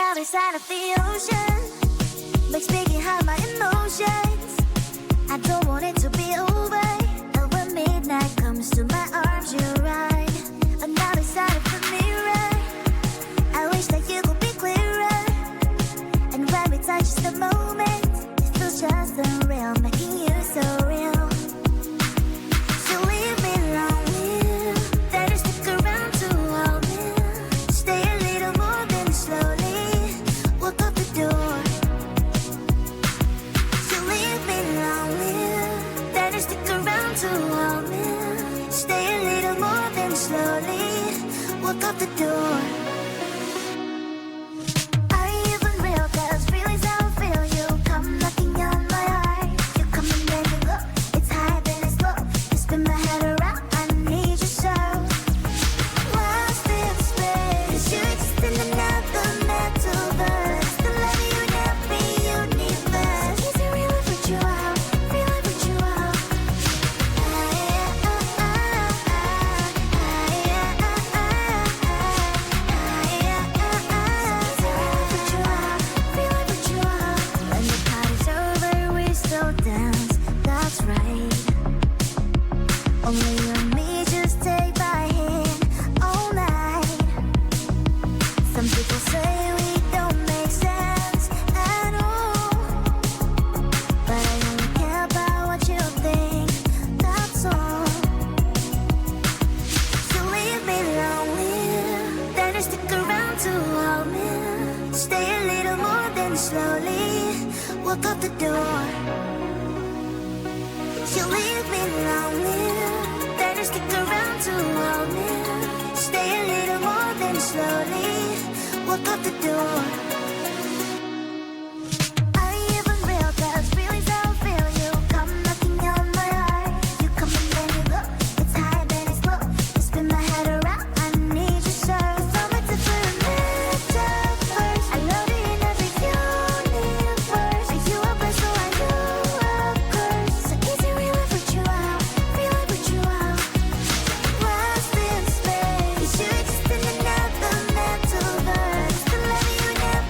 Another side of the ocean makes me get high my emotions. I don't want it to be over. And when midnight comes to my arms, you're right. Another side of the mirror, I wish that you could be clearer. And when we touch the moment, it feels just unreal, making you so real. So leave me lonely, then you stick around to hold me. Stay a little more than slowly walk out the door. So leave me lonely, then you stick around to hold me. Stay a little more than slowly walk out the door. Are you even real? 'Cause feelings how I feel. You come knocking on my heart. You come and then you go. It's high then it's low. You spin my head around. I need you so. Lost in space. You exist in another metaverse. The love you never universe. Is it real if you out? Feel like what you out. When the party's over, we still dance. That's right. Only you and me just take my hand all night. Some people say we don't make sense at all, but I only care about what you think. That's all. So leave me lonely, then you stick around to hold me. Stay a little more than slowly walk out the door. So leave me lonely, then you stick around to hold me. Stay a little more than slowly walk out the door. Are you even real? 'Cause feelings how I feel. You come knocking on my heart. You come and then you go. It's high then it's low. You spin my head around. I need you so. From a different metaverse. I love you in every universe. Are you a blessing? So I know a curse. So is it real if what you out? Feel like what you out. Lost in space. You exist in another metaverse. The love you never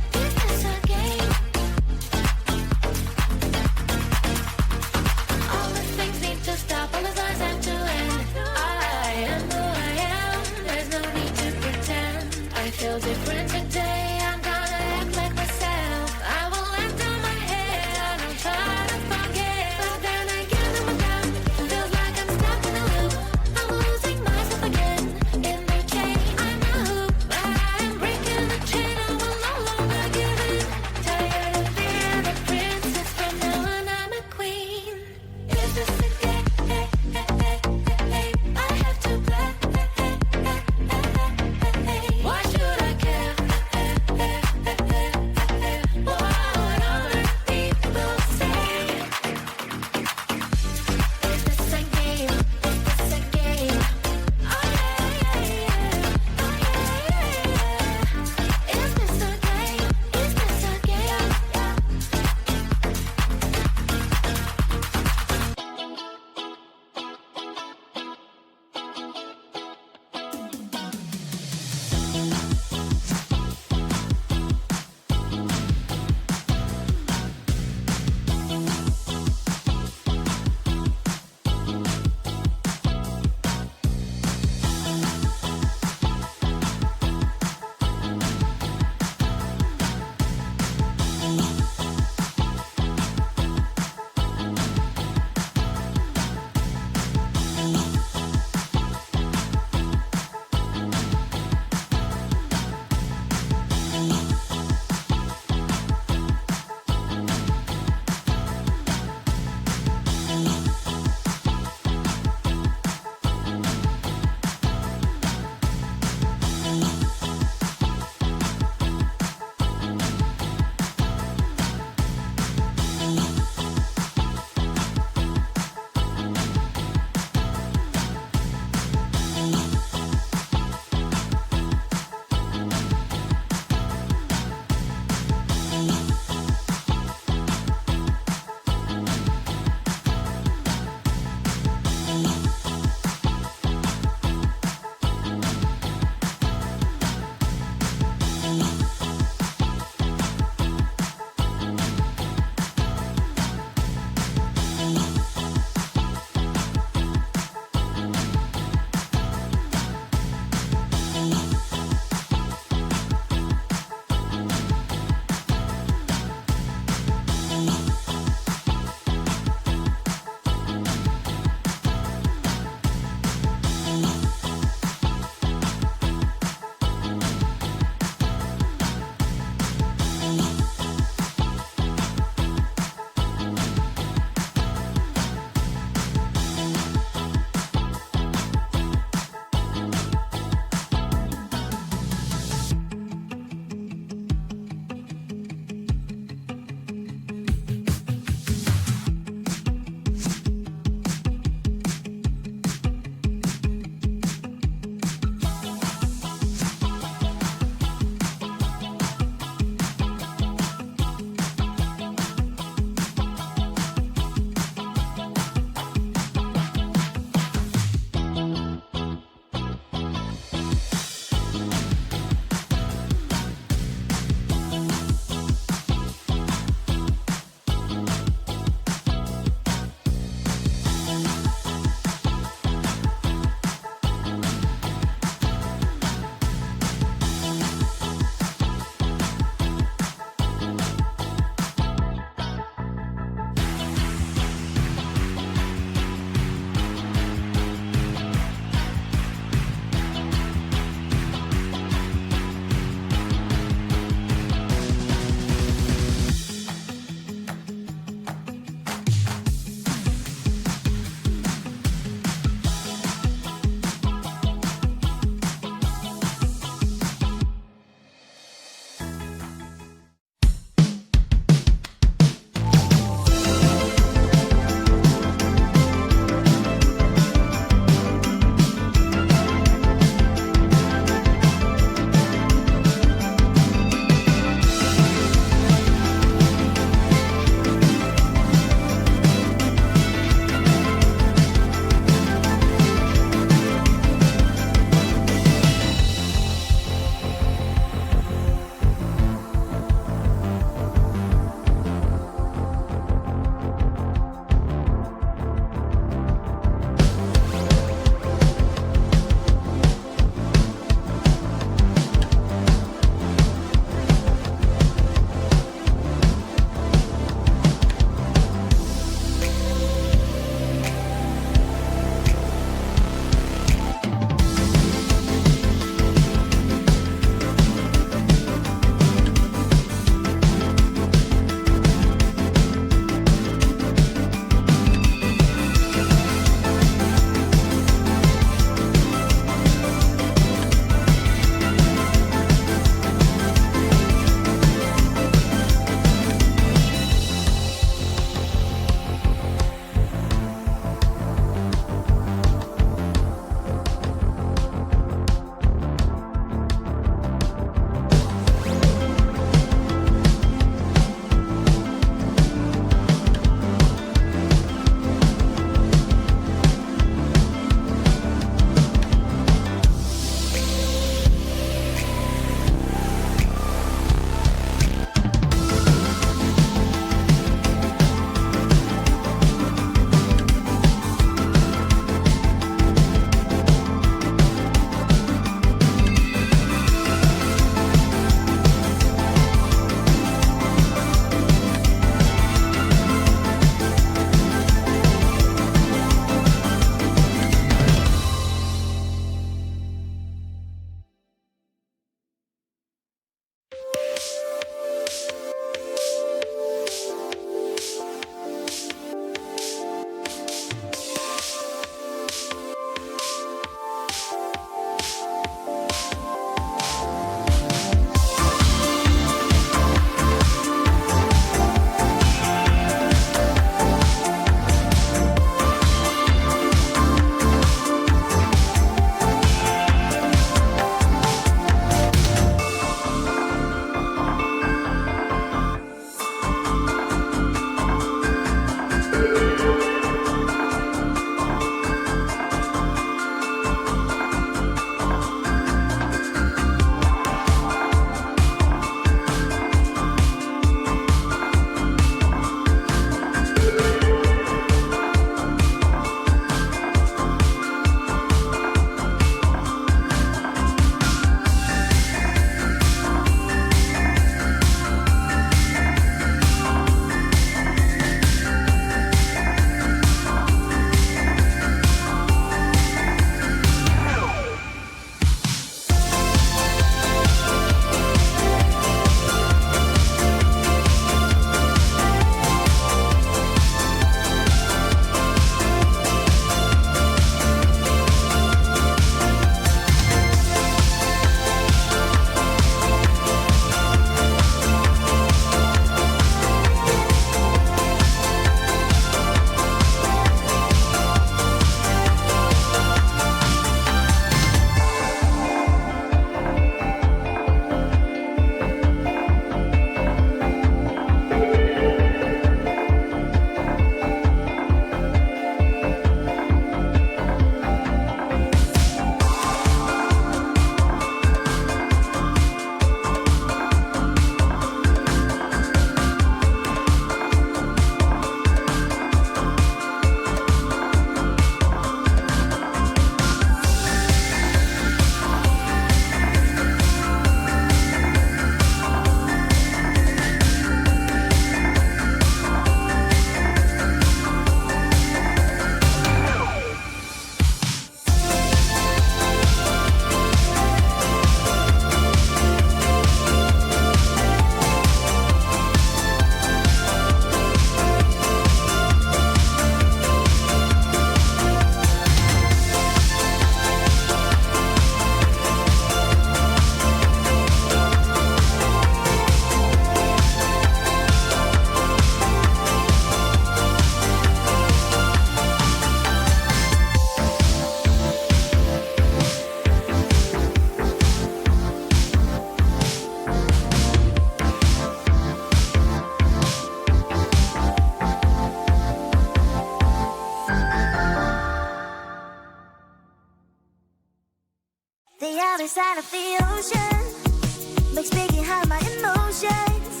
another side of the ocean makes me get high my emotions.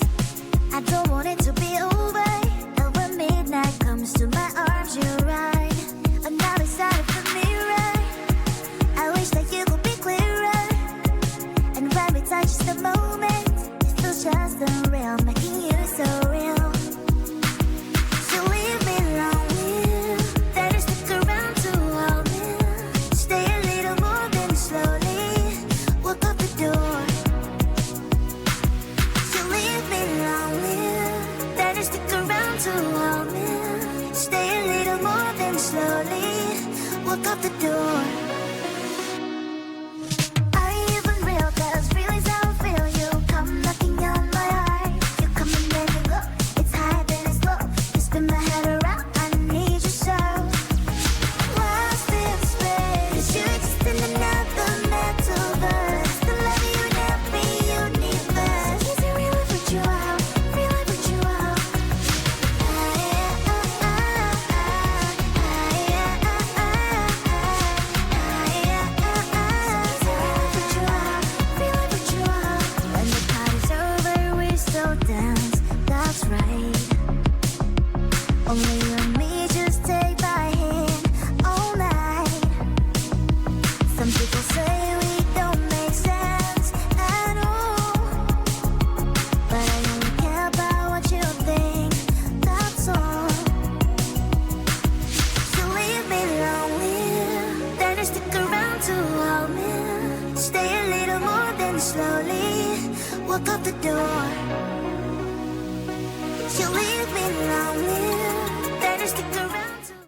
I don't want it to be over. And when midnight comes to my arms, you're right. Another side of the mirror. I wish that you could be clearer. And when we touch just a moment, it feels just unreal, making you so real. So leave me lonely, then stick around to hold me. Stay a little more than slowly walk up the door. So leave me lonely, then stick around to hold me. Stay a little more than slowly walk up the door. Are you even real? 'Cause real is how I feel. You come knocking on my heart. You come and then you go. It's high then it's low. You spin my head around. I need you so. Lost in space. 'Cause you exist in another metaverse. The love you in every universe. Is it real if what you are? Real if what you are? When the party's over, we still dance. That's right. Only you and me, just take my hand all night. Some people say we don't make sense at all, but I only care about what you think. That's all. So leave me lonely, then you stick around to hold me. Stay a little more than slowly walk out the door.